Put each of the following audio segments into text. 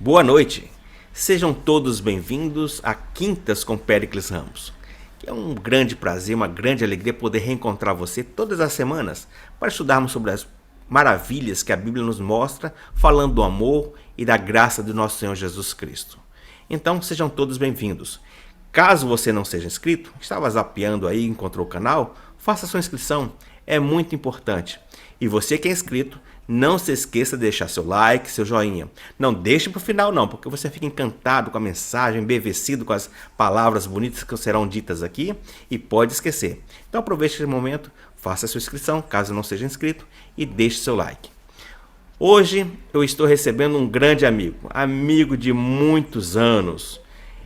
Boa noite. Sejam todos bem-vindos a Quintas com Péricles Ramos. É um grande prazer, uma grande alegria poder reencontrar você todas as semanas para estudarmos sobre as maravilhas que a Bíblia nos mostra, falando do amor e da graça do nosso Senhor Jesus Cristo. Então, sejam todos bem-vindos. Caso você não seja inscrito, estava zapeando aí e encontrou o canal, faça sua inscrição, é muito importante. E você que é inscrito, não se esqueça de deixar seu like, seu joinha. Não deixe para o final não, porque você fica encantado com a mensagem, embevecido com as palavras bonitas que serão ditas aqui e pode esquecer. Então aproveite esse momento, faça a sua inscrição, caso não seja inscrito, e deixe seu like. Hoje eu estou recebendo um grande amigo de muitos anos,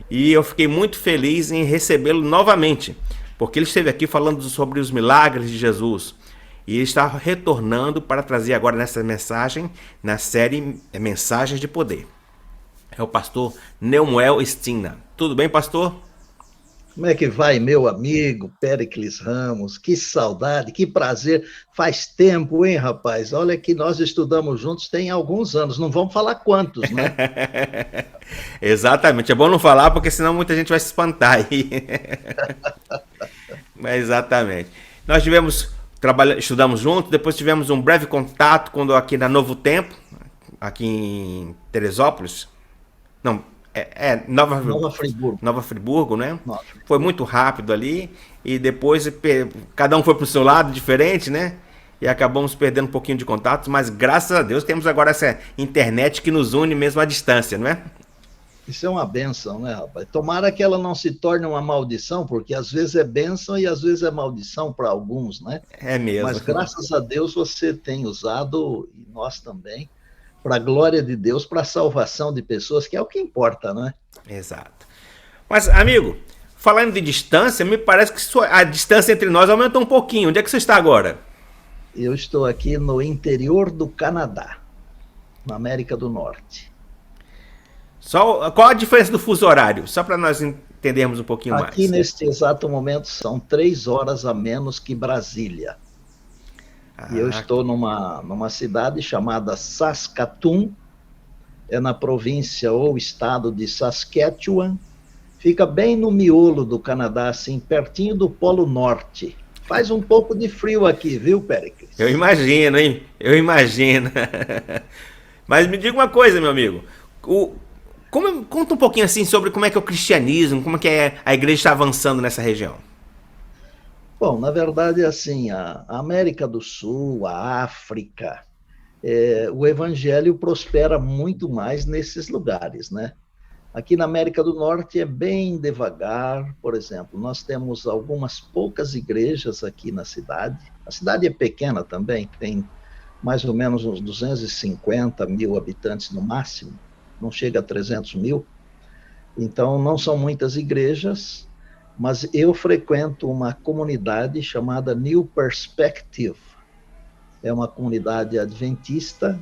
e eu fiquei muito feliz em recebê-lo novamente, porque ele esteve aqui falando sobre os milagres de Jesus. E ele está retornando para trazer agora nessa mensagem, na série Mensagens de Poder. É o pastor Neumuel Stina. Tudo bem, pastor? Como é que vai, meu amigo Péricles Ramos? Que saudade, que prazer. Faz tempo, hein, rapaz? Olha que nós estudamos juntos tem alguns anos. Não vamos falar quantos, né? Exatamente. É bom não falar, porque senão muita gente vai se espantar aí. Mas exatamente. Nós estudamos juntos, depois tivemos um breve contato quando aqui na Novo Tempo, aqui em Teresópolis. Não, Nova Friburgo. Nova Friburgo, né? Nova Foi Friburgo. muito rápido ali e depois cada um foi pro seu lado diferente, né? E acabamos perdendo um pouquinho de contato, mas graças a Deus temos agora essa internet que nos une mesmo à distância, não é? Isso é uma benção, né, rapaz? Tomara que ela não se torne uma maldição, porque às vezes é benção e às vezes é maldição para alguns, né? É mesmo. Mas graças a Deus você tem usado, e nós também, para a glória de Deus, para a salvação de pessoas, que é o que importa, né? Exato. Mas, amigo, falando de distância, me parece que a distância entre nós aumentou um pouquinho. Onde é que você está agora? Eu estou aqui no interior do Canadá, na América do Norte. Qual a diferença do fuso horário? Só para nós entendermos um pouquinho Aqui, mais. neste exato momento, são 3 horas a menos que Brasília. E eu Ah, estou numa cidade chamada Saskatoon, é na província ou estado de Saskatchewan, fica bem no miolo do Canadá, assim, pertinho do Polo Norte. Faz um pouco de frio aqui, viu, eu Péricles? imagino, hein? Eu imagino. Mas me diga uma coisa, meu amigo. Conta um pouquinho assim sobre como é que é o cristianismo, como é que a igreja está avançando nessa região. Bom, na verdade, assim, a América do Sul, a África, o evangelho prospera muito mais nesses lugares, né? Aqui na América do Norte é bem devagar, por exemplo, nós temos algumas poucas igrejas aqui na cidade. A cidade é pequena também, tem mais ou menos uns 250 mil habitantes no máximo, não chega a 300 mil. Então, não são muitas igrejas, mas eu frequento uma comunidade chamada New Perspective. É uma comunidade adventista,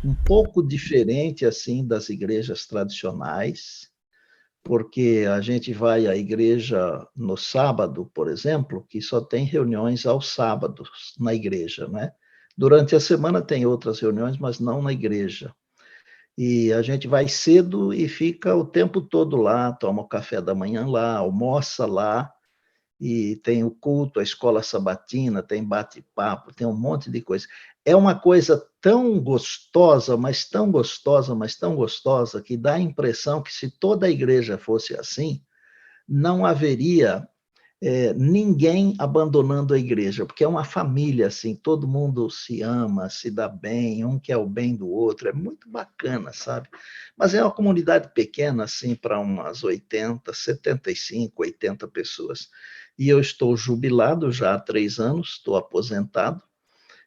um pouco diferente assim das igrejas tradicionais, porque a gente vai à igreja no sábado, por exemplo, que só tem reuniões aos sábados na igreja, né? Durante a semana tem outras reuniões, mas não na igreja. E a gente vai cedo e fica o tempo todo lá, toma o café da manhã lá, almoça lá, e tem o culto, a escola sabatina, tem bate-papo, tem um monte de coisa. É uma coisa tão gostosa, mas tão gostosa, mas tão gostosa, que dá a impressão que se toda a igreja fosse assim, não haveria ninguém abandonando a igreja, porque é uma família, assim, todo mundo se ama, se dá bem, um quer o bem do outro, é muito bacana, sabe? Mas é uma comunidade pequena, assim, para umas 80, 75, 80 pessoas. E eu estou jubilado já há 3 anos, estou aposentado,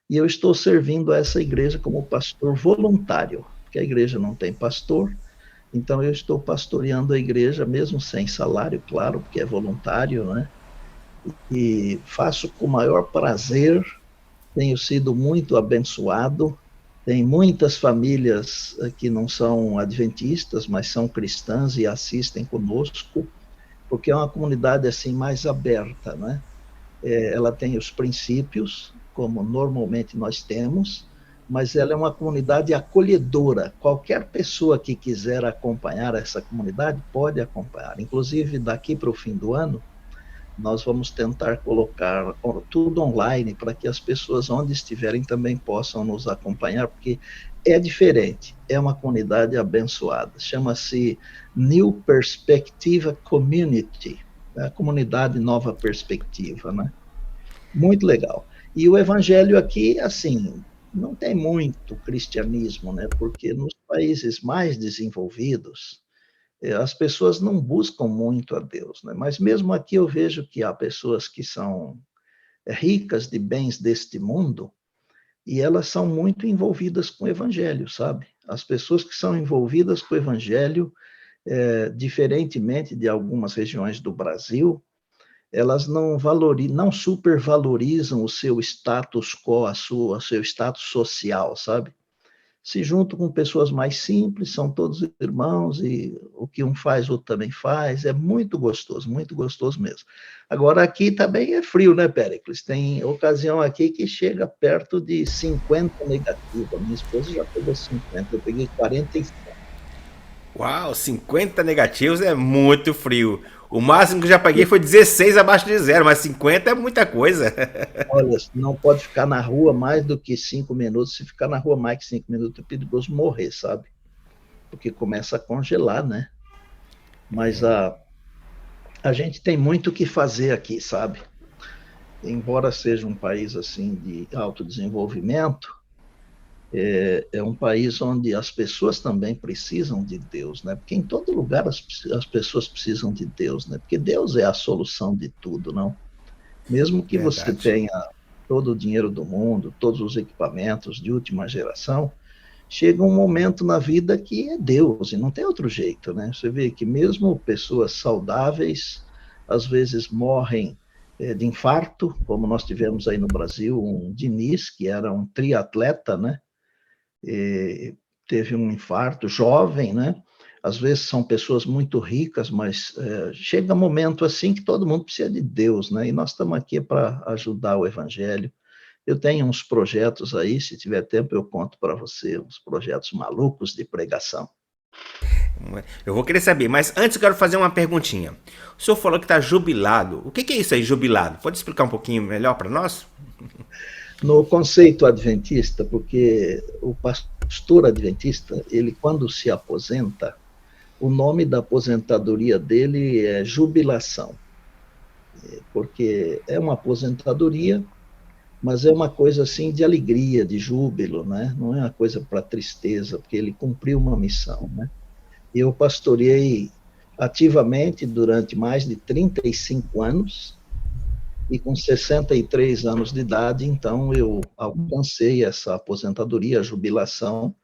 e eu estou servindo a essa igreja como pastor voluntário, porque a igreja não tem pastor, então eu estou pastoreando a igreja, mesmo sem salário, claro, porque é voluntário, né? E faço com o maior prazer, tenho sido muito abençoado. Tem muitas famílias que não são adventistas, mas são cristãs e assistem conosco, porque é uma comunidade assim mais aberta, né? Ela tem os princípios, como normalmente nós temos, mas ela é uma comunidade acolhedora. Qualquer pessoa que quiser acompanhar essa comunidade pode acompanhar. Inclusive, daqui para o fim do ano, nós vamos tentar colocar tudo online para que as pessoas onde estiverem também possam nos acompanhar, porque é diferente, é uma comunidade abençoada. Chama-se New Perspectiva Community, a comunidade Nova Perspectiva, né? Muito legal. E o evangelho aqui, assim, não tem muito cristianismo, né? Porque nos países mais desenvolvidos, as pessoas não buscam muito a Deus, né? Mas mesmo aqui eu vejo que há pessoas que são ricas de bens deste mundo e elas são muito envolvidas com o evangelho, sabe? As pessoas que são envolvidas com o evangelho, diferentemente de algumas regiões do Brasil, elas não supervalorizam o seu status quo, o seu status social, sabe? Se juntam com pessoas mais simples, são todos irmãos, e o que um faz, o outro também faz. É muito gostoso mesmo. Agora, aqui também é frio, né, Péricles? Tem ocasião aqui que chega perto de 50 negativa. Minha esposa já pegou 50, eu peguei 45. Uau, 50 negativos é muito frio. O máximo que eu já paguei foi 16 abaixo de zero, mas 50 é muita coisa. Olha, não pode ficar na rua mais do que 5 minutos. Se ficar na rua mais que 5 minutos, é perigoso morrer, sabe? Porque começa a congelar, né? Mas a gente tem muito o que fazer aqui, sabe? Embora seja um país assim de alto desenvolvimento, é um país onde as pessoas também precisam de Deus, né? Porque em todo lugar as pessoas precisam de Deus, né? Porque Deus é a solução de tudo, não? Mesmo que você Verdade. tenha todo o dinheiro do mundo, todos os equipamentos de última geração, chega um momento na vida que é Deus, e não tem outro jeito, né? Você vê que mesmo pessoas saudáveis, às vezes morrem de infarto, como nós tivemos aí no Brasil, um Diniz, que era um triatleta, né? E teve um infarto, jovem, né? Às vezes são pessoas muito ricas, mas chega um momento assim que todo mundo precisa de Deus, né? E nós estamos aqui para ajudar o evangelho. Eu tenho uns projetos aí, se tiver tempo eu conto para você, uns projetos malucos de pregação. Eu vou querer saber, mas antes eu quero fazer uma perguntinha. O senhor falou que está jubilado. O que é isso aí, jubilado? Pode explicar um pouquinho melhor para nós? No conceito adventista, porque o pastor adventista, ele quando se aposenta, o nome da aposentadoria dele é jubilação, porque é uma aposentadoria, mas é uma coisa assim de alegria, de júbilo, né? Não é uma coisa para tristeza, porque ele cumpriu uma missão, né? Eu pastoreei ativamente durante mais de 35 anos, e com 63 anos de idade, então eu alcancei essa aposentadoria, a jubilação,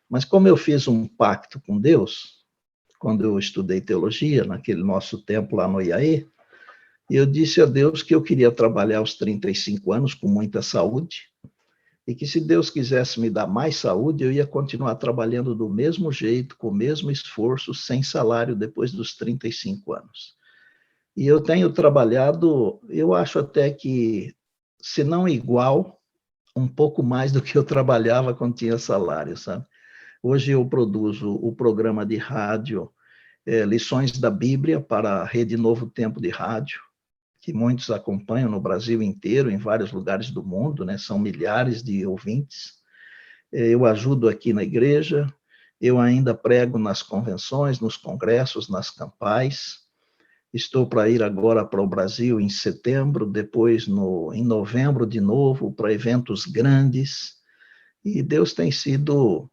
mas como eu fiz um pacto com Deus, quando eu estudei teologia, naquele nosso tempo lá no IAE, eu disse a Deus que eu queria trabalhar aos 35 anos com muita saúde, e que se Deus quisesse me dar mais saúde, eu ia continuar trabalhando do mesmo jeito, com o mesmo esforço, sem salário, depois dos 35 anos. E eu tenho trabalhado, eu acho até que, se não igual, um pouco mais do que eu trabalhava quando tinha salário, sabe? Hoje eu produzo o programa de rádio Lições da Bíblia para a Rede Novo Tempo de Rádio, que muitos acompanham no Brasil inteiro, em vários lugares do mundo, né? São milhares de ouvintes. Eu ajudo aqui na igreja, eu ainda prego nas convenções, nos congressos, nas campais. Estou para ir agora para o Brasil em setembro, depois em novembro de novo, para eventos grandes. E Deus tem sido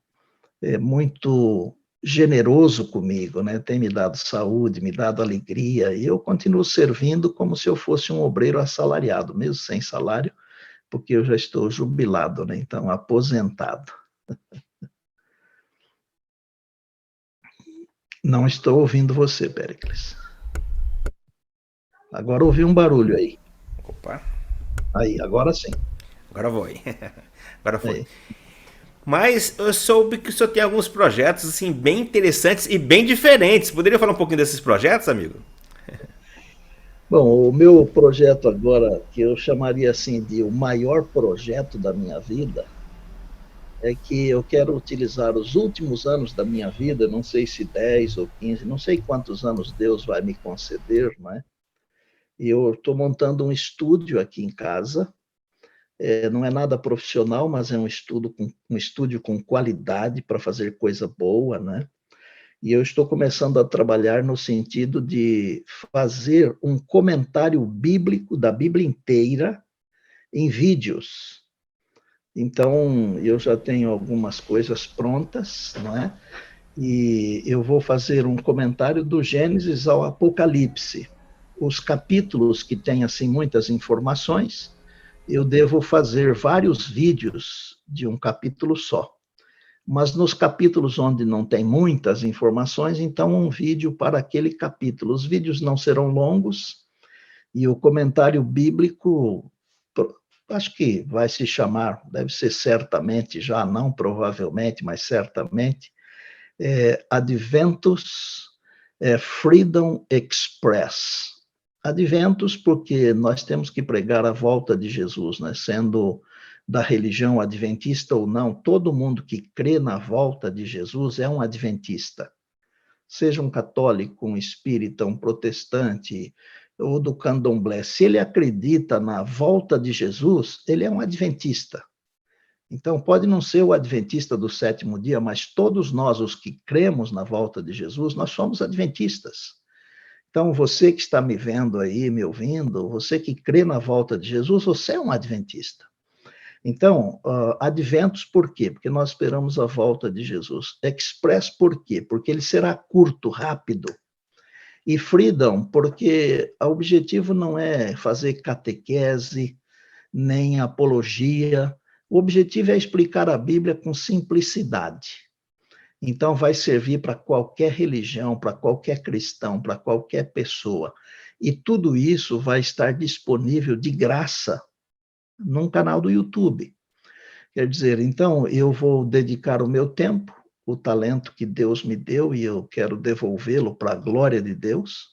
muito generoso comigo, né? Tem me dado saúde, me dado alegria, e eu continuo servindo como se eu fosse um obreiro assalariado, mesmo sem salário, porque eu já estou jubilado, né? Então, aposentado. Não estou ouvindo você, Péricles. Agora ouvi um barulho aí. Opa, Aí, agora sim. agora foi. Agora foi. Aí. Mas eu soube que o senhor tem alguns projetos assim bem interessantes e bem diferentes. Poderia falar um pouquinho desses projetos, amigo? Bom, o meu projeto agora, que eu chamaria assim de o maior projeto da minha vida, é que eu quero utilizar os últimos anos da minha vida, não sei se 10 ou 15, não sei quantos anos Deus vai me conceder, não é? E eu estou montando um estúdio aqui em casa. Não é nada profissional, mas é um estúdio com qualidade para fazer coisa boa, né? E eu estou começando a trabalhar no sentido de fazer um comentário bíblico da Bíblia inteira em vídeos. Então, eu já tenho algumas coisas prontas, não é? E eu vou fazer um comentário do Gênesis ao Apocalipse. Os capítulos que têm assim muitas informações, eu devo fazer vários vídeos de um capítulo só. Mas nos capítulos onde não tem muitas informações, então um vídeo para aquele capítulo. Os vídeos não serão longos e o comentário bíblico, acho que vai se chamar, deve ser certamente, já não provavelmente, mas certamente, Adventus Freedom Express. Adventus porque nós temos que pregar a volta de Jesus, né? Sendo da religião adventista ou não, todo mundo que crê na volta de Jesus é um adventista. Seja um católico, um espírita, um protestante ou do candomblé, se ele acredita na volta de Jesus, ele é um adventista. Então, pode não ser o adventista do sétimo dia, mas todos nós, os que cremos na volta de Jesus, nós somos adventistas. Então, você que está me vendo aí, me ouvindo, você que crê na volta de Jesus, você é um adventista. Então, adventos por quê? Porque nós esperamos a volta de Jesus. Express por quê? Porque ele será curto, rápido. E freedom, porque o objetivo não é fazer catequese, nem apologia. O objetivo é explicar a Bíblia com simplicidade. Então, vai servir para qualquer religião, para qualquer cristão, para qualquer pessoa. E tudo isso vai estar disponível de graça num canal do YouTube. Quer dizer, então, eu vou dedicar o meu tempo, o talento que Deus me deu, e eu quero devolvê-lo para a glória de Deus,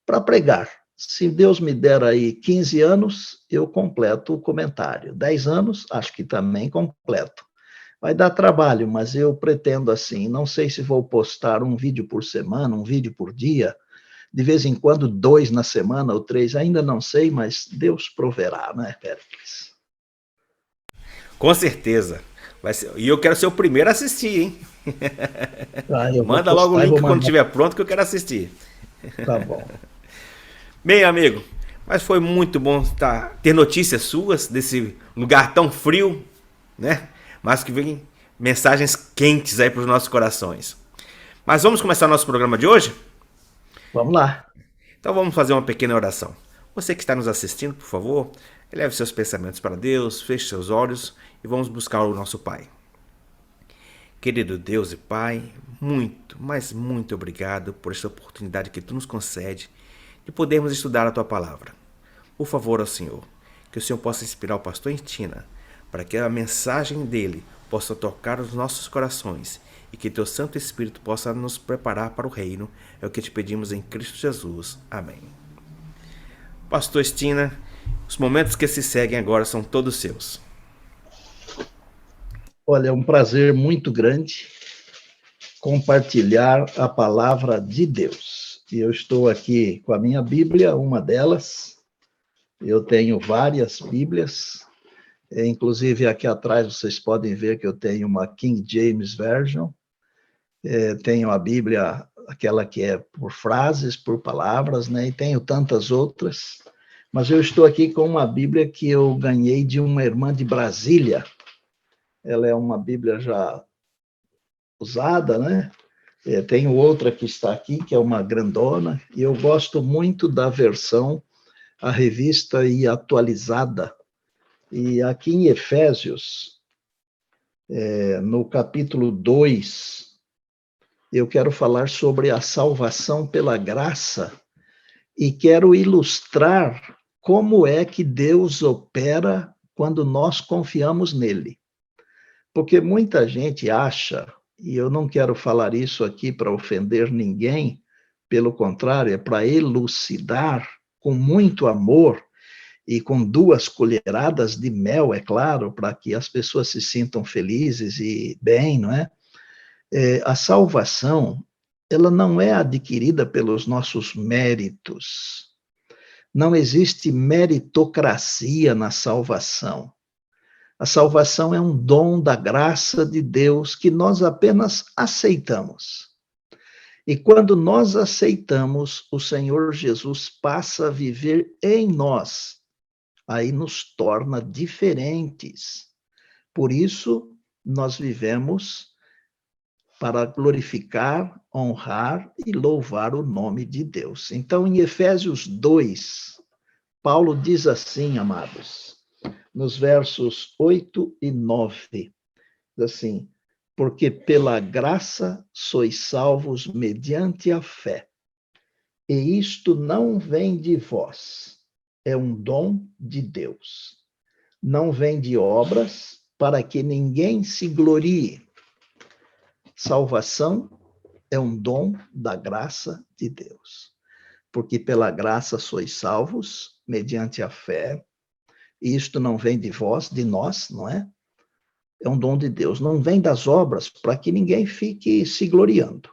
para pregar. Se Deus me der aí 15 anos, eu completo o comentário. 10 anos, acho que também completo. Vai dar trabalho, mas eu pretendo assim. Não sei se vou postar um vídeo por semana, um vídeo por dia, de vez em quando 2 na semana ou 3, ainda não sei, mas Deus proverá, né, Péricles? Com certeza. Vai ser... E eu quero ser o primeiro a assistir, hein? Eu vou Manda logo o postar e vou link quando mandar. estiver pronto que eu quero assistir. Tá bom. Bem, amigo, mas foi muito bom ter notícias suas desse lugar tão frio, né? Mas que vem mensagens quentes aí para os nossos corações. Mas vamos começar nosso programa de hoje? Vamos lá. Então vamos fazer uma pequena oração. Você que está nos assistindo, por favor, eleve seus pensamentos para Deus, feche seus olhos e vamos buscar o nosso Pai. Querido Deus e Pai, muito, mas muito obrigado por esta oportunidade que Tu nos concede de podermos estudar a Tua Palavra. Por favor, ó Senhor, que o Senhor possa inspirar o pastor Estina para que a mensagem dele possa tocar os nossos corações e que Teu Santo Espírito possa nos preparar para o reino. É o que te pedimos em Cristo Jesus. Amém. Pastor Estina, os momentos que se seguem agora são todos seus. Olha, é um prazer muito grande compartilhar a palavra de Deus. E eu estou aqui com a minha Bíblia, uma delas. Eu tenho várias Bíblias, inclusive aqui atrás vocês podem ver que eu tenho uma King James Version. Tenho a Bíblia, aquela que é por frases, por palavras, né? E tenho tantas outras. Mas eu estou aqui com uma Bíblia que eu ganhei de uma irmã de Brasília. Ela é uma Bíblia já usada, né? Tenho outra que está aqui, que é uma grandona, e eu gosto muito da versão, a revista e atualizada. E aqui em Efésios, no capítulo 2, eu quero falar sobre a salvação pela graça e quero ilustrar como é que Deus opera quando nós confiamos nele. Porque muita gente acha, e eu não quero falar isso aqui para ofender ninguém, pelo contrário, é para elucidar com muito amor e com 2 colheradas de mel, é claro, para que as pessoas se sintam felizes e bem, não é? A salvação, ela não é adquirida pelos nossos méritos. Não existe meritocracia na salvação. A salvação é um dom da graça de Deus que nós apenas aceitamos. E quando nós aceitamos, o Senhor Jesus passa a viver em nós. Aí nos torna diferentes. Por isso, nós vivemos para glorificar, honrar e louvar o nome de Deus. Então, em Efésios 2, Paulo diz assim, amados, nos versos 8 e 9, assim, porque pela graça sois salvos mediante a fé. E isto não vem de vós, é um dom de Deus. Não vem de obras, para que ninguém se glorie. Salvação é um dom da graça de Deus. Porque pela graça sois salvos, mediante a fé. E isto não vem de vós, de nós, não é? É um dom de Deus. Não vem das obras, para que ninguém fique se gloriando.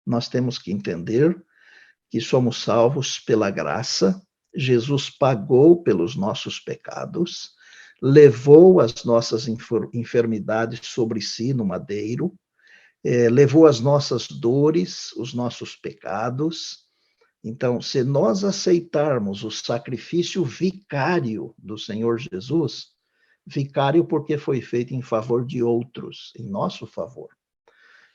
Nós temos que entender que somos salvos pela graça. Jesus pagou pelos nossos pecados, levou as nossas enfermidades sobre si no madeiro, levou as nossas dores, os nossos pecados. Então, se nós aceitarmos o sacrifício vicário do Senhor Jesus, vicário porque foi feito em favor de outros, em nosso favor.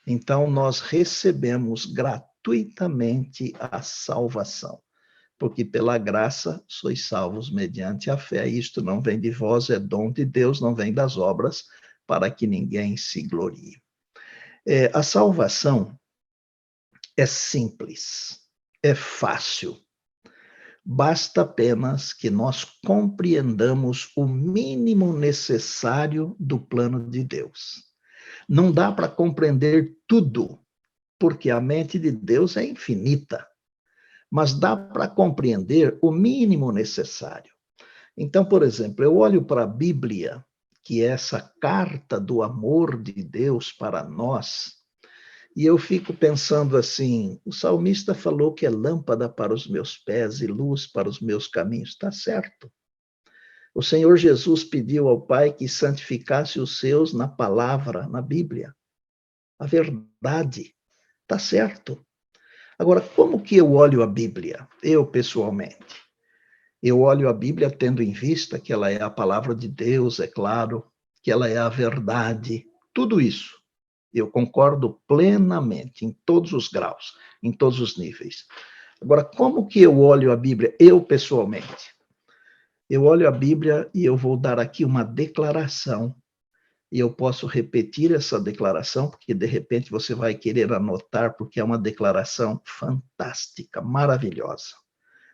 Então, nós recebemos gratuitamente a salvação, porque pela graça sois salvos mediante a fé. Isto não vem de vós, é dom de Deus, não vem das obras, para que ninguém se glorie. A salvação é simples, é fácil. Basta apenas que nós compreendamos o mínimo necessário do plano de Deus. Não dá para compreender tudo, porque a mente de Deus é infinita, mas dá para compreender o mínimo necessário. Então, por exemplo, eu olho para a Bíblia, que é essa carta do amor de Deus para nós, e eu fico pensando assim, o salmista falou que é lâmpada para os meus pés e luz para os meus caminhos. Está certo. O Senhor Jesus pediu ao Pai que santificasse os seus na palavra, na Bíblia. A verdade. Está certo. Agora, como que eu olho a Bíblia? Eu, pessoalmente. Eu olho a Bíblia tendo em vista que ela é a palavra de Deus, é claro, que ela é a verdade, tudo isso. Eu concordo plenamente, em todos os graus, em todos os níveis. Agora, como que eu olho a Bíblia, eu pessoalmente? Eu olho a Bíblia e eu vou dar aqui uma declaração, e eu posso repetir essa declaração, porque de repente você vai querer anotar, porque é uma declaração fantástica, maravilhosa.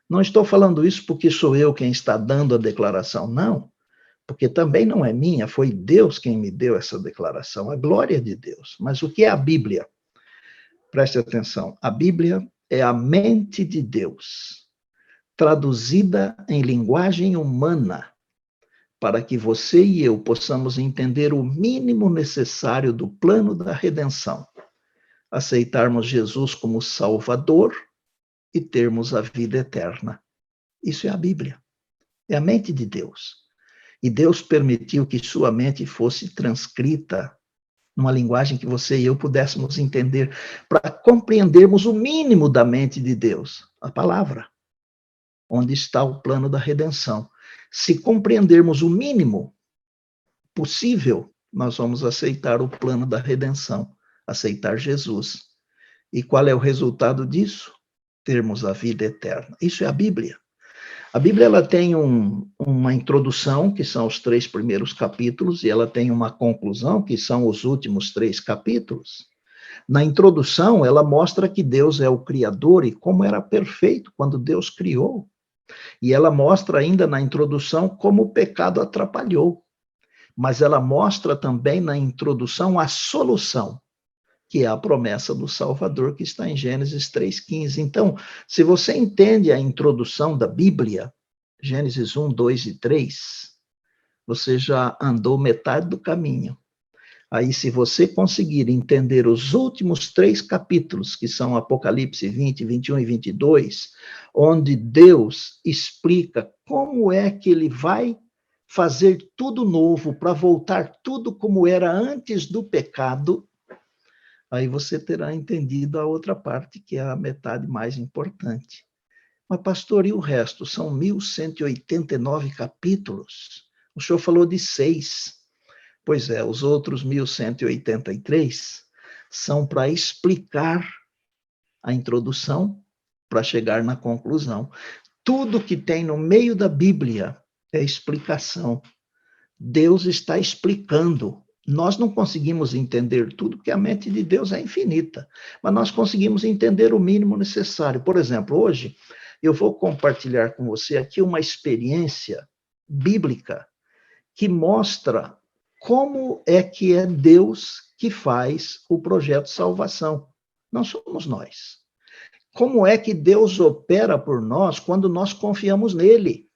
Não estou falando isso porque sou eu quem está dando a declaração, não. Porque também não é minha, foi Deus quem me deu essa declaração, a glória de Deus. Mas o que é a Bíblia? Preste atenção, a Bíblia é a mente de Deus, traduzida em linguagem humana, para que você e eu possamos entender o mínimo necessário do plano da redenção, aceitarmos Jesus como Salvador e termos a vida eterna. Isso é a Bíblia, é a mente de Deus. E Deus permitiu que sua mente fosse transcrita numa linguagem que você e eu pudéssemos entender, para compreendermos o mínimo da mente de Deus, a palavra, onde está o plano da redenção. Se compreendermos o mínimo possível, nós vamos aceitar o plano da redenção, aceitar Jesus. E qual é o resultado disso? Termos a vida eterna. Isso é a Bíblia. A Bíblia ela tem uma introdução, que são os 3 primeiros capítulos, e ela tem uma conclusão, que são os últimos 3 capítulos. Na introdução, ela mostra que Deus é o Criador e como era perfeito quando Deus criou. E ela mostra ainda na introdução como o pecado atrapalhou. Mas ela mostra também na introdução a solução, que é a promessa do Salvador, que está em Gênesis 3,15. Então, se você entende a introdução da Bíblia, Gênesis 1, 2 e 3, você já andou metade do caminho. Aí, se você conseguir entender os últimos 3 capítulos, que são Apocalipse 20, 21 e 22, onde Deus explica como é que ele vai fazer tudo novo para voltar tudo como era antes do pecado, aí você terá entendido a outra parte, que é a metade mais importante. Mas, pastor, e o resto? São 1.189 capítulos. O senhor falou de 6. Pois é, os outros 1.183 são para explicar a introdução, para chegar na conclusão. Tudo que tem no meio da Bíblia é explicação. Deus está explicando. Nós não conseguimos entender tudo, porque a mente de Deus é infinita, mas nós conseguimos entender o mínimo necessário. Por exemplo, hoje eu vou compartilhar com você aqui uma experiência bíblica que mostra como é que é Deus que faz o projeto de salvação. Não somos nós. Como é que Deus opera por nós quando nós confiamos nele?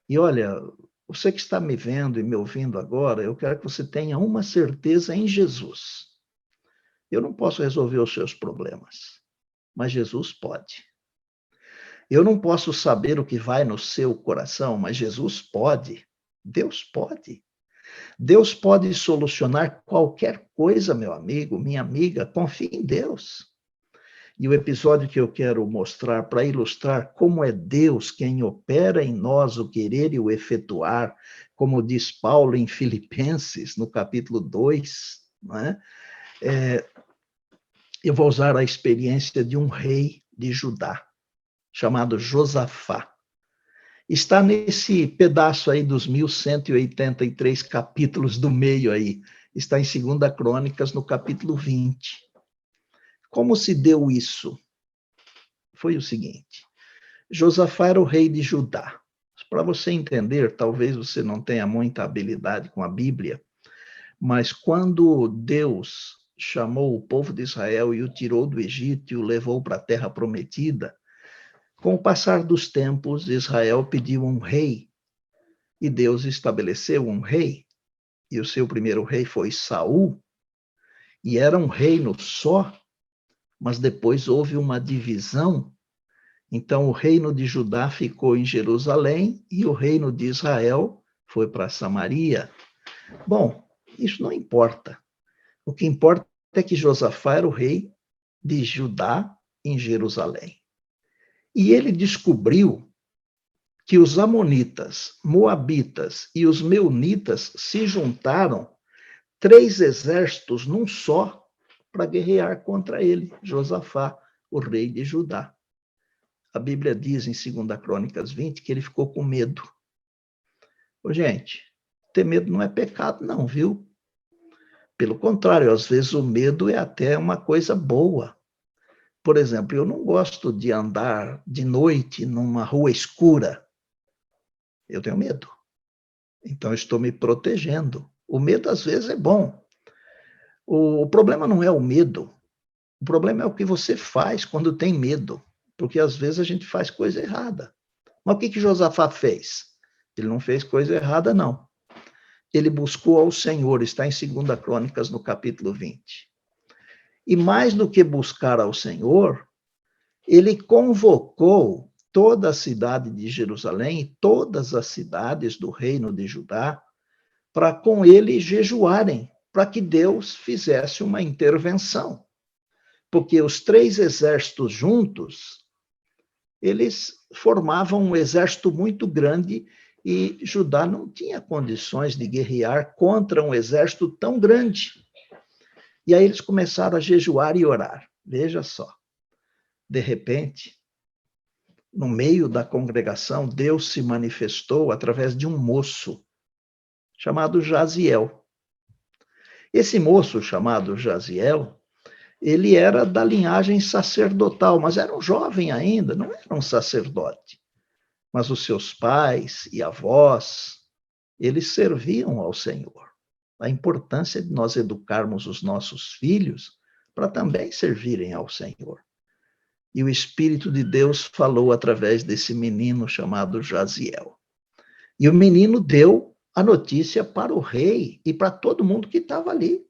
E olha, você que está me vendo e me ouvindo agora, eu quero que você tenha uma certeza em Jesus. Eu não posso resolver os seus problemas, mas Jesus pode. Eu não posso saber o que vai no seu coração, mas Jesus pode. Deus pode. Deus pode solucionar qualquer coisa, meu amigo, minha amiga, confie em Deus. E o episódio que eu quero mostrar para ilustrar como é Deus quem opera em nós o querer e o efetuar, como diz Paulo em Filipenses, no capítulo 2, né? Eu vou usar a experiência de um rei de Judá, chamado Josafá. Está nesse pedaço aí dos 1.183 capítulos do meio aí. Está em 2 Crônicas, no capítulo 20. Como se deu isso? Foi o seguinte: Josafá era o rei de Judá. Para você entender, talvez você não tenha muita habilidade com a Bíblia, mas quando Deus chamou o povo de Israel e o tirou do Egito e o levou para a terra prometida, com o passar dos tempos, Israel pediu um rei, e Deus estabeleceu um rei, e o seu primeiro rei foi Saul, e era um reino só, mas depois houve uma divisão. Então o reino de Judá ficou em Jerusalém e o reino de Israel foi para Samaria. Bom, isso não importa. O que importa é que Josafá era o rei de Judá em Jerusalém. E ele descobriu que os amonitas, moabitas e os meunitas se juntaram, 3 exércitos num só, para guerrear contra ele, Josafá, o rei de Judá. A Bíblia diz em 2 Crônicas 20 que ele ficou com medo. Ô, gente, ter medo não é pecado não, viu? Pelo contrário, às vezes o medo é até uma coisa boa. Por exemplo, eu não gosto de andar de noite numa rua escura. Eu tenho medo. Então, eu estou me protegendo. O medo, às vezes, é bom. O problema não é o medo. O problema é o que você faz quando tem medo. Porque, às vezes, a gente faz coisa errada. Mas o que Josafá fez? Ele não fez coisa errada, não. Ele buscou ao Senhor, está em 2 Crônicas, no capítulo 20. E mais do que buscar ao Senhor, ele convocou toda a cidade de Jerusalém e todas as cidades do reino de Judá para com ele jejuarem, para que Deus fizesse uma intervenção. Porque os 3 exércitos juntos, eles formavam um exército muito grande e Judá não tinha condições de guerrear contra um exército tão grande. E aí eles começaram a jejuar e orar. Veja só. De repente, no meio da congregação, Deus se manifestou através de um moço chamado Jaziel. Esse moço chamado Jaziel, ele era da linhagem sacerdotal, mas era um jovem ainda, não era um sacerdote. Mas os seus pais e avós, eles serviam ao Senhor. A importância de nós educarmos os nossos filhos para também servirem ao Senhor. E o Espírito de Deus falou através desse menino chamado Jaziel. E o menino deu a notícia para o rei e para todo mundo que estava ali.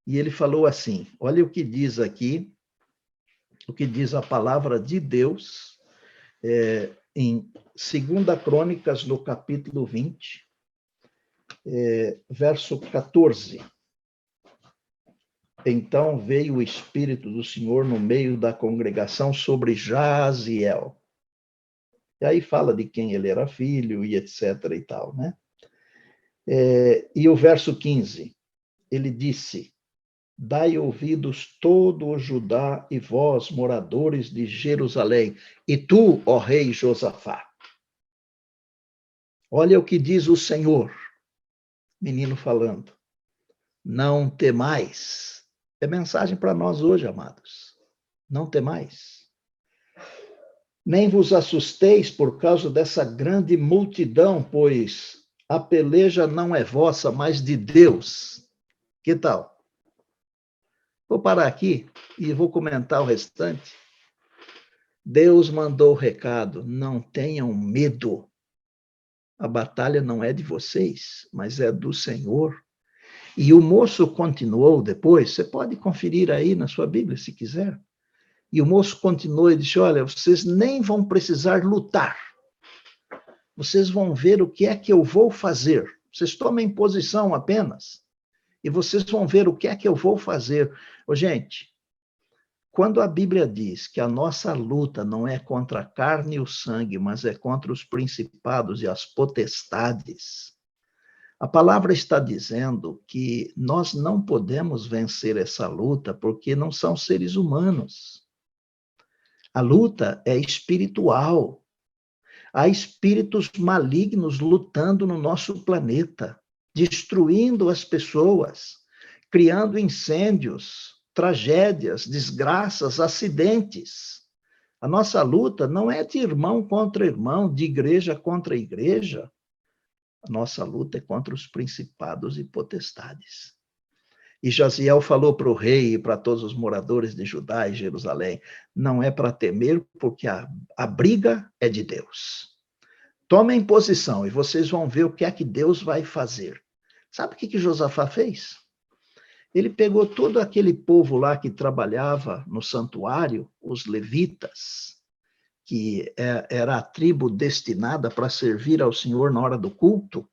E ele falou assim, olha o que diz aqui, o que diz a palavra de Deus, em 2 Crônicas, no capítulo 20, verso 14. Então veio o Espírito do Senhor no meio da congregação sobre Jaziel. E aí fala de quem ele era filho e etc. e tal, né? E o verso 15, ele disse, dai ouvidos todo o Judá e vós, moradores de Jerusalém, e tu, ó rei Josafá. Olha o que diz o Senhor, menino falando. Não temais. É mensagem para nós hoje, amados. Não temais. Nem vos assusteis por causa dessa grande multidão, pois a peleja não é vossa, mas de Deus. Que tal? Vou parar aqui e vou comentar o restante. Deus mandou o recado, não tenham medo. A batalha não é de vocês, mas é do Senhor. E o moço continuou depois, você pode conferir aí na sua Bíblia, se quiser. E o moço continuou e disse, olha, vocês nem vão precisar lutar. Vocês vão ver o que é que eu vou fazer. Vocês tomem posição apenas. E vocês vão ver o que é que eu vou fazer. Ô, gente, quando a Bíblia diz que a nossa luta não é contra a carne e o sangue, mas é contra os principados e as potestades, a palavra está dizendo que nós não podemos vencer essa luta porque não são seres humanos. A luta é espiritual. Há espíritos malignos lutando no nosso planeta, destruindo as pessoas, criando incêndios, tragédias, desgraças, acidentes. A nossa luta não é de irmão contra irmão, de igreja contra igreja. A nossa luta é contra os principados e potestades. E Jaziel falou para o rei e para todos os moradores de Judá e Jerusalém, não é para temer, porque a briga é de Deus. Tomem posição e vocês vão ver o que é que Deus vai fazer. Sabe o que Josafá fez? Ele pegou todo aquele povo lá que trabalhava no santuário, os levitas, que era a tribo destinada para servir ao Senhor na hora do culto,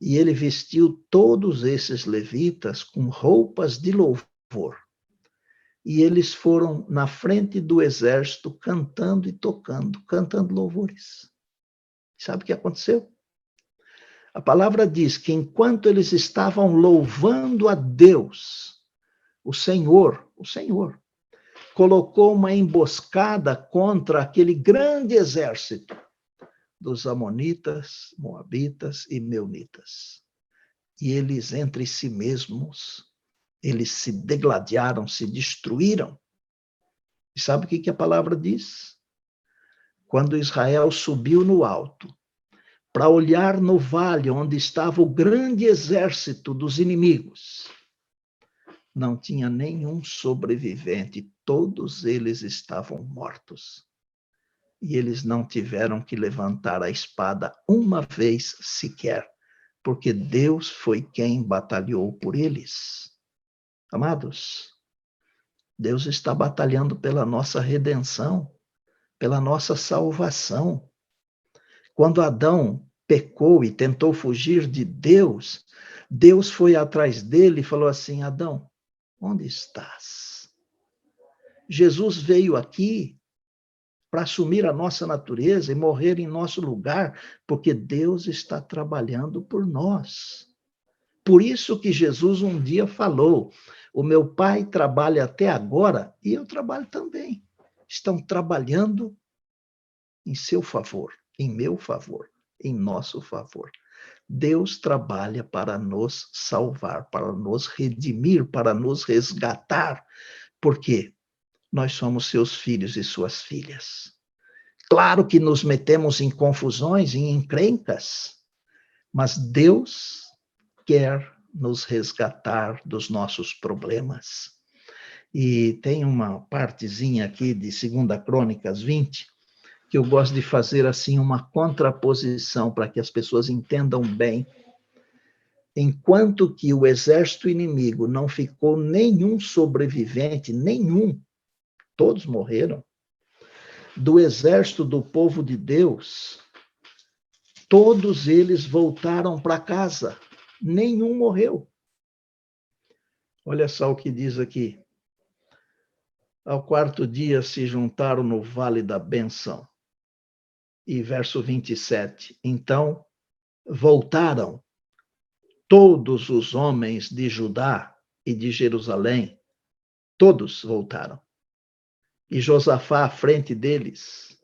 e ele vestiu todos esses levitas com roupas de louvor. E eles foram na frente do exército cantando e tocando, cantando louvores. Sabe o que aconteceu? A palavra diz que enquanto eles estavam louvando a Deus, o Senhor colocou uma emboscada contra aquele grande exército dos amonitas, moabitas e meunitas. E eles, entre si mesmos, eles se degladiaram, se destruíram. E sabe o que a palavra diz? Quando Israel subiu no alto, para olhar no vale onde estava o grande exército dos inimigos, não tinha nenhum sobrevivente, todos eles estavam mortos. E eles não tiveram que levantar a espada uma vez sequer, porque Deus foi quem batalhou por eles. Amados, Deus está batalhando pela nossa redenção, pela nossa salvação. Quando Adão pecou e tentou fugir de Deus, Deus foi atrás dele e falou assim, Adão, onde estás? Jesus veio aqui para assumir a nossa natureza e morrer em nosso lugar, porque Deus está trabalhando por nós. Por isso que Jesus um dia falou, o meu Pai trabalha até agora e eu trabalho também. Estão trabalhando em seu favor, em meu favor, em nosso favor. Deus trabalha para nos salvar, para nos redimir, para nos resgatar. Por quê? Nós somos seus filhos e suas filhas. Claro que nos metemos em confusões, em encrencas, mas Deus quer nos resgatar dos nossos problemas. E tem uma partezinha aqui de 2 Crônicas 20, que eu gosto de fazer assim uma contraposição para que as pessoas entendam bem. Enquanto que o exército inimigo não ficou nenhum sobrevivente, nenhum, todos morreram, do exército do povo de Deus, todos eles voltaram para casa, nenhum morreu. Olha só o que diz aqui. Ao 4º dia se juntaram no vale da bênção. E verso 27. Então voltaram todos os homens de Judá e de Jerusalém, todos voltaram. E Josafá à frente deles,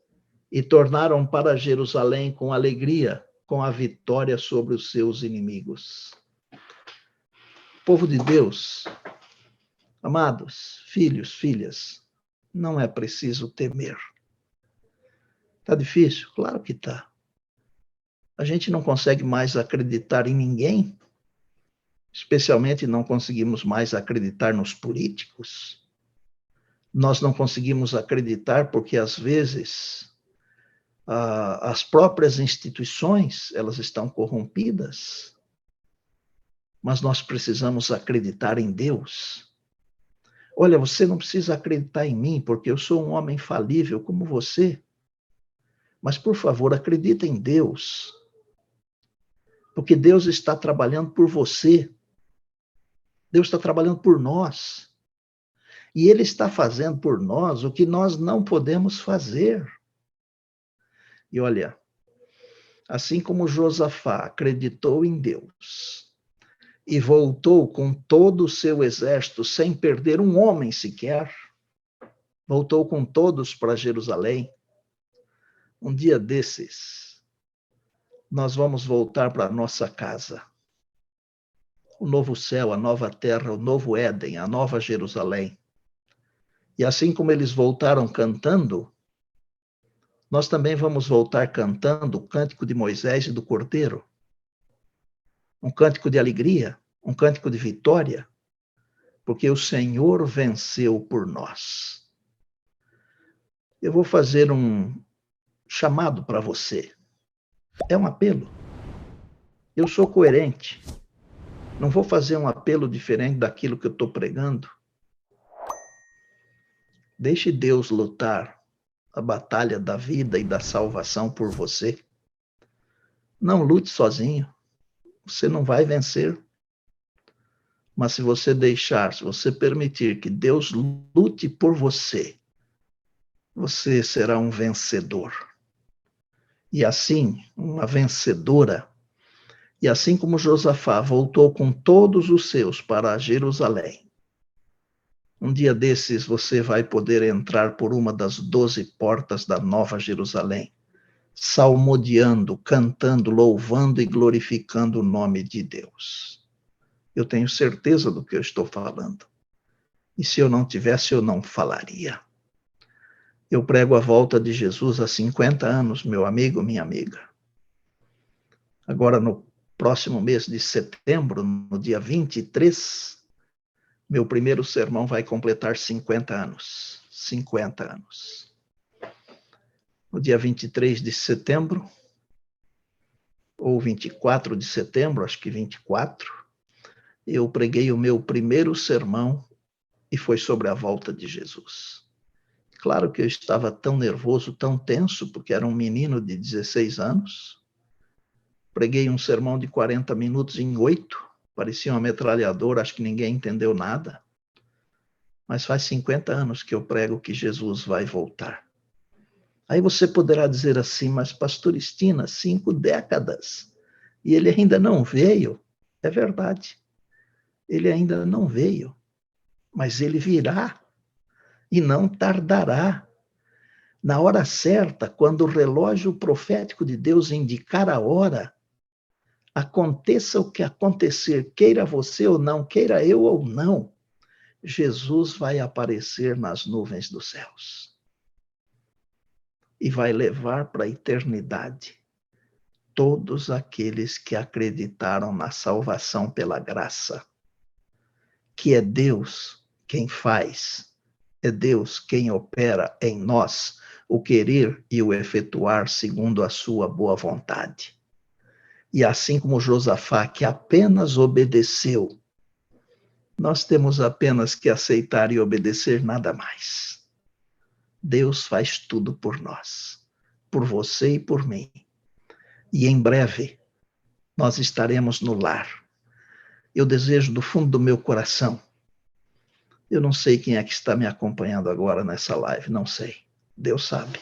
e tornaram para Jerusalém com alegria, com a vitória sobre os seus inimigos. Povo de Deus, amados, filhos, filhas, não é preciso temer. Está difícil? Claro que está. A gente não consegue mais acreditar em ninguém, especialmente não conseguimos mais acreditar nos políticos. Nós não conseguimos acreditar porque, às vezes, as próprias instituições, elas estão corrompidas. Mas nós precisamos acreditar em Deus. Olha, você não precisa acreditar em mim, porque eu sou um homem falível como você. Mas, por favor, acredita em Deus. Porque Deus está trabalhando por você. Deus está trabalhando por nós. E Ele está fazendo por nós o que nós não podemos fazer. E olha, assim como Josafá acreditou em Deus e voltou com todo o seu exército sem perder um homem sequer, voltou com todos para Jerusalém, um dia desses, nós vamos voltar para a nossa casa. O novo céu, a nova terra, o novo Éden, a nova Jerusalém. E assim como eles voltaram cantando, nós também vamos voltar cantando o cântico de Moisés e do Cordeiro. Um cântico de alegria, um cântico de vitória, porque o Senhor venceu por nós. Eu vou fazer um chamado para você. É um apelo. Eu sou coerente. Não vou fazer um apelo diferente daquilo que eu estou pregando. Deixe Deus lutar a batalha da vida e da salvação por você. Não lute sozinho. Você não vai vencer. Mas se você deixar, se você permitir que Deus lute por você, você será um vencedor. E assim, uma vencedora. E assim como Josafá voltou com todos os seus para Jerusalém, um dia desses você vai poder entrar por uma das 12 portas da Nova Jerusalém, salmodiando, cantando, louvando e glorificando o nome de Deus. Eu tenho certeza do que eu estou falando. E se eu não tivesse, eu não falaria. Eu prego a volta de Jesus há 50 anos, meu amigo, minha amiga. Agora, no próximo mês de setembro, no dia 23, meu primeiro sermão vai completar 50 anos. 50 anos. No dia 23 de setembro, ou 24 de setembro, acho que 24, eu preguei o meu primeiro sermão e foi sobre a volta de Jesus. Claro que eu estava tão nervoso, tão tenso, porque era um menino de 16 anos. Preguei um sermão de 40 minutos em 8, parecia uma metralhadora, acho que ninguém entendeu nada. Mas faz 50 anos que eu prego que Jesus vai voltar. Aí você poderá dizer assim, mas pastor Estina, 5 décadas, e ele ainda não veio. É verdade, ele ainda não veio, mas ele virá e não tardará. Na hora certa, quando o relógio profético de Deus indicar a hora, aconteça o que acontecer, queira você ou não, queira eu ou não, Jesus vai aparecer nas nuvens dos céus e vai levar para a eternidade todos aqueles que acreditaram na salvação pela graça, que é Deus quem faz, é Deus quem opera em nós o querer e o efetuar segundo a sua boa vontade. E assim como Josafá, que apenas obedeceu, nós temos apenas que aceitar e obedecer, nada mais. Deus faz tudo por nós, por você e por mim. E em breve nós estaremos no lar. Eu desejo do fundo do meu coração. Eu não sei quem é que está me acompanhando agora nessa live, não sei. Deus sabe.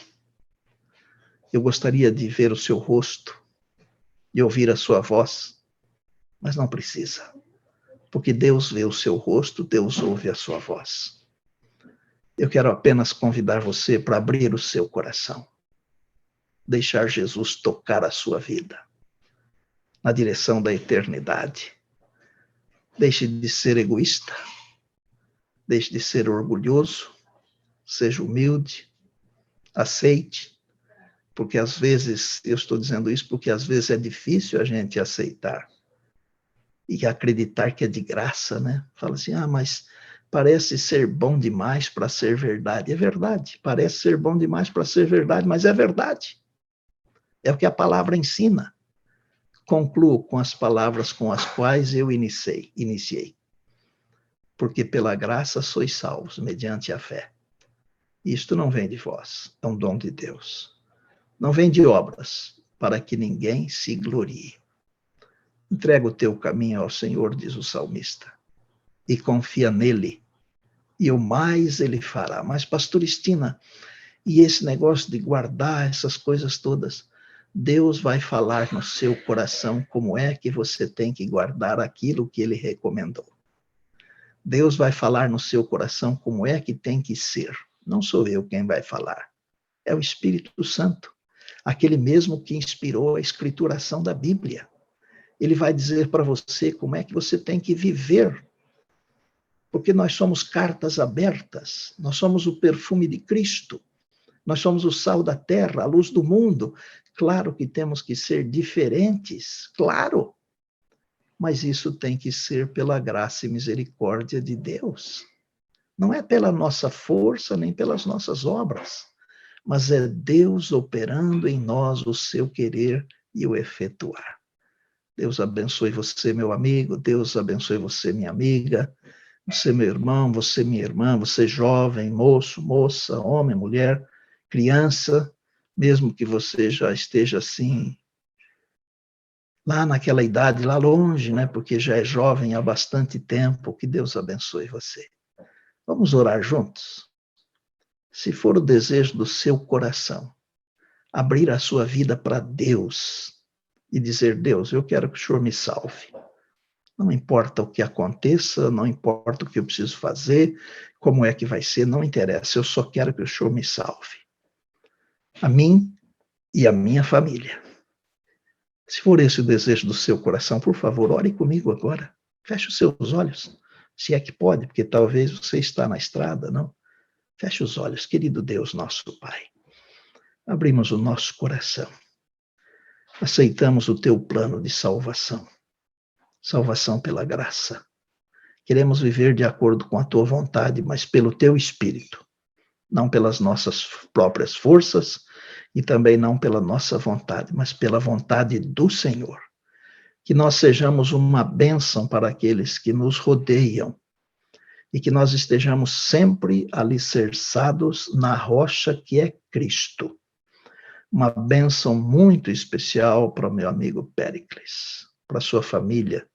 Eu gostaria de ver o seu rosto e ouvir a sua voz, mas não precisa. Porque Deus vê o seu rosto, Deus ouve a sua voz. Eu quero apenas convidar você para abrir o seu coração. Deixar Jesus tocar a sua vida na direção da eternidade. Deixe de ser egoísta. Deixe de ser orgulhoso. Seja humilde. Aceite. Porque às vezes, eu estou dizendo isso porque às vezes é difícil a gente aceitar e acreditar que é de graça, né? Fala assim, mas parece ser bom demais para ser verdade. É verdade, parece ser bom demais para ser verdade, mas é verdade. É o que a palavra ensina. Concluo com as palavras com as quais eu iniciei. Porque pela graça sois salvos, mediante a fé. Isto não vem de vós, é um dom de Deus. Não vem de obras, para que ninguém se glorie. Entrega o teu caminho ao Senhor, diz o salmista, e confia nele, e o mais ele fará. Mas, pastor Estina, e esse negócio de guardar essas coisas todas, Deus vai falar no seu coração como é que você tem que guardar aquilo que ele recomendou. Deus vai falar no seu coração como é que tem que ser. Não sou eu quem vai falar, é o Espírito Santo, aquele mesmo que inspirou a escrituração da Bíblia. Ele vai dizer para você como é que você tem que viver, porque nós somos cartas abertas, nós somos o perfume de Cristo, nós somos o sal da terra, a luz do mundo. Claro que temos que ser diferentes, claro, mas isso tem que ser pela graça e misericórdia de Deus. Não é pela nossa força, nem pelas nossas obras, mas é Deus operando em nós o seu querer e o efetuar. Deus abençoe você, meu amigo, Deus abençoe você, minha amiga, você, meu irmão, você, minha irmã, você jovem, moço, moça, homem, mulher, criança, mesmo que você já esteja assim, lá naquela idade, lá longe, né, porque já é jovem há bastante tempo, que Deus abençoe você. Vamos orar juntos? Se for o desejo do seu coração, abrir a sua vida para Deus e dizer, Deus, eu quero que o Senhor me salve. Não importa o que aconteça, não importa o que eu preciso fazer, como é que vai ser, não interessa, eu só quero que o Senhor me salve. A mim e a minha família. Se for esse o desejo do seu coração, por favor, ore comigo agora. Feche os seus olhos, se é que pode, porque talvez você está na estrada, não? Feche os olhos, querido Deus, nosso Pai. Abrimos o nosso coração. Aceitamos o teu plano de salvação. Salvação pela graça. Queremos viver de acordo com a tua vontade, mas pelo teu Espírito. Não pelas nossas próprias forças e também não pela nossa vontade, mas pela vontade do Senhor. Que nós sejamos uma bênção para aqueles que nos rodeiam e que nós estejamos sempre alicerçados na rocha que é Cristo. Uma bênção muito especial para o meu amigo Péricles, para a sua família,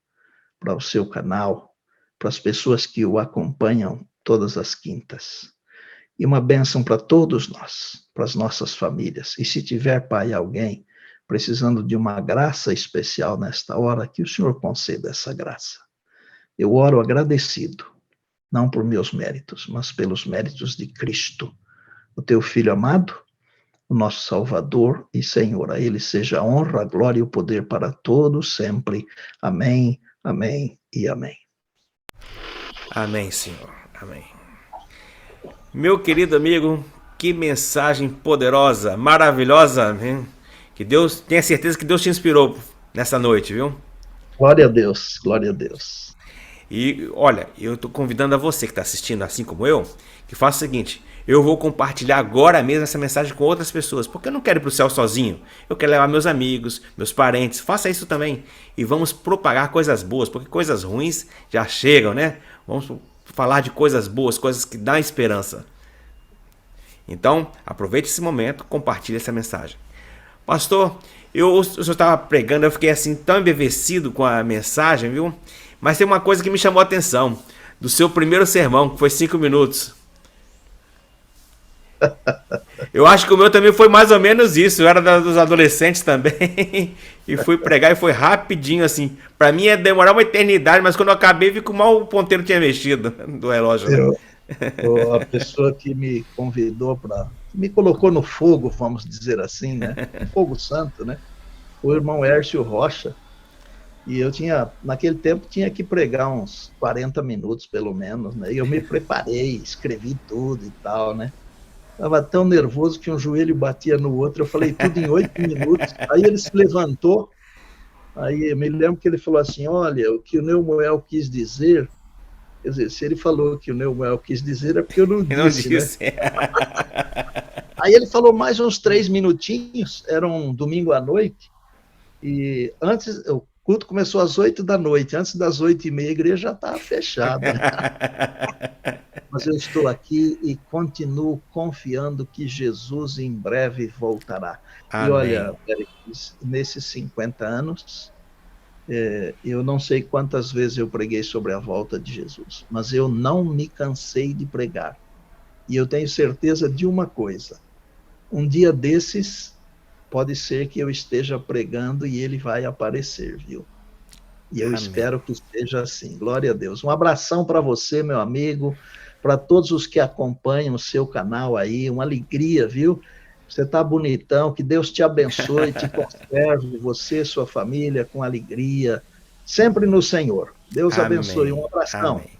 para o seu canal, para as pessoas que o acompanham todas as quintas. E uma bênção para todos nós, para as nossas famílias. E se tiver, Pai, alguém precisando de uma graça especial nesta hora, que o Senhor conceda essa graça. Eu oro agradecido, não por meus méritos, mas pelos méritos de Cristo, o teu Filho amado, o nosso Salvador e Senhor. A Ele seja a honra, a glória e o poder para todos sempre. Amém, amém e amém. Amém, Senhor. Amém. Meu querido amigo, que mensagem poderosa, maravilhosa, hein? Que Deus, tenha certeza que Deus te inspirou nessa noite, viu? Glória a Deus, glória a Deus. E olha, eu estou convidando a você que está assistindo, assim como eu, que faça o seguinte: eu vou compartilhar agora mesmo essa mensagem com outras pessoas, porque eu não quero ir para o céu sozinho. Eu quero levar meus amigos, meus parentes. Faça isso também. E vamos propagar coisas boas, porque coisas ruins já chegam, né? Vamos falar de coisas boas, coisas que dão esperança. Então, aproveite esse momento, compartilhe essa mensagem. Pastor, o senhor estava pregando, eu fiquei assim tão embevecido com a mensagem, viu? Mas tem uma coisa que me chamou a atenção, do seu primeiro sermão, que foi 5 minutos. Eu acho que o meu também foi mais ou menos isso. Eu era dos adolescentes também e fui pregar e foi rapidinho assim. Para mim ia demorar uma eternidade, mas quando eu acabei vi que mal o ponteiro tinha mexido do relógio. A pessoa que me convidou me colocou no fogo, vamos dizer assim, né? Fogo santo, né? O irmão Hércio Rocha. E eu naquele tempo, tinha que pregar uns 40 minutos, pelo menos, né? E eu me preparei, escrevi tudo e tal, né? Estava tão nervoso que um joelho batia no outro, eu falei tudo em 8 minutos. Aí ele se levantou, aí eu me lembro que ele falou assim: olha, o que o Neumoel quis dizer, quer dizer, se ele falou que o Neumoel quis dizer, é porque eu não disse, né? Aí ele falou mais uns 3 minutinhos, era um domingo à noite, e o culto começou às 8 da noite, antes das 8h30 a igreja já estava fechada. Mas eu estou aqui e continuo confiando que Jesus em breve voltará. Amém. E olha, nesses 50 anos, eu não sei quantas vezes eu preguei sobre a volta de Jesus, mas eu não me cansei de pregar. E eu tenho certeza de uma coisa: um dia desses, pode ser que eu esteja pregando e ele vai aparecer, viu? E eu espero que esteja assim. Glória a Deus. Um abração para você, meu amigo, para todos os que acompanham o seu canal aí, uma alegria, viu? Você está bonitão, que Deus te abençoe, te conserve, você e sua família, com alegria, sempre no Senhor. Deus abençoe, um abração. Amém.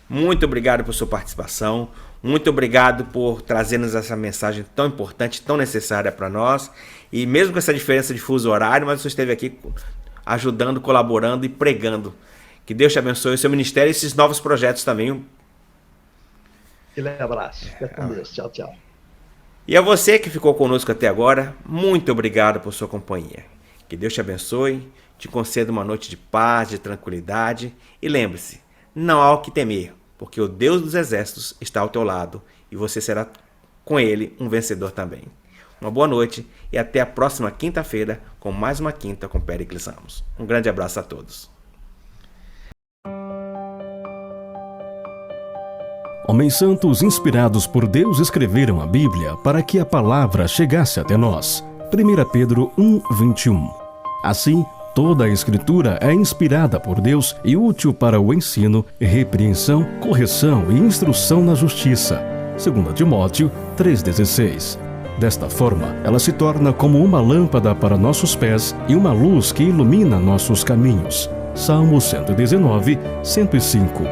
Muito obrigado por sua participação, muito obrigado por trazer-nos essa mensagem tão importante, tão necessária para nós, e mesmo com essa diferença de fuso horário, mas você esteve aqui ajudando, colaborando e pregando. Que Deus te abençoe o seu ministério e esses novos projetos também. Aquele abraço. Fica com Deus. Tchau, tchau. E a você que ficou conosco até agora, muito obrigado por sua companhia. Que Deus te abençoe, te conceda uma noite de paz, de tranquilidade. E lembre-se, não há o que temer, porque o Deus dos exércitos está ao teu lado e você será com ele um vencedor também. Uma boa noite e até a próxima quinta-feira com mais uma Quinta com Péricles Ramos. Um grande abraço a todos. Homens santos inspirados por Deus escreveram a Bíblia para que a palavra chegasse até nós. 1 Pedro 1:21. Assim, toda a Escritura é inspirada por Deus e útil para o ensino, repreensão, correção e instrução na justiça. 2 Timóteo 3,16. Desta forma, ela se torna como uma lâmpada para nossos pés e uma luz que ilumina nossos caminhos. Salmo 119, 105.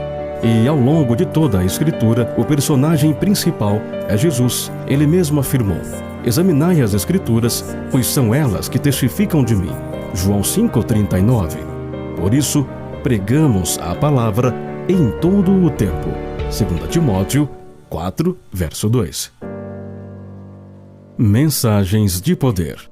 E ao longo de toda a Escritura, o personagem principal é Jesus. Ele mesmo afirmou: examinai as Escrituras, pois são elas que testificam de mim. João 5,39. Por isso, pregamos a palavra em todo o tempo. 2 Timóteo 4, verso 2. Mensagens de poder.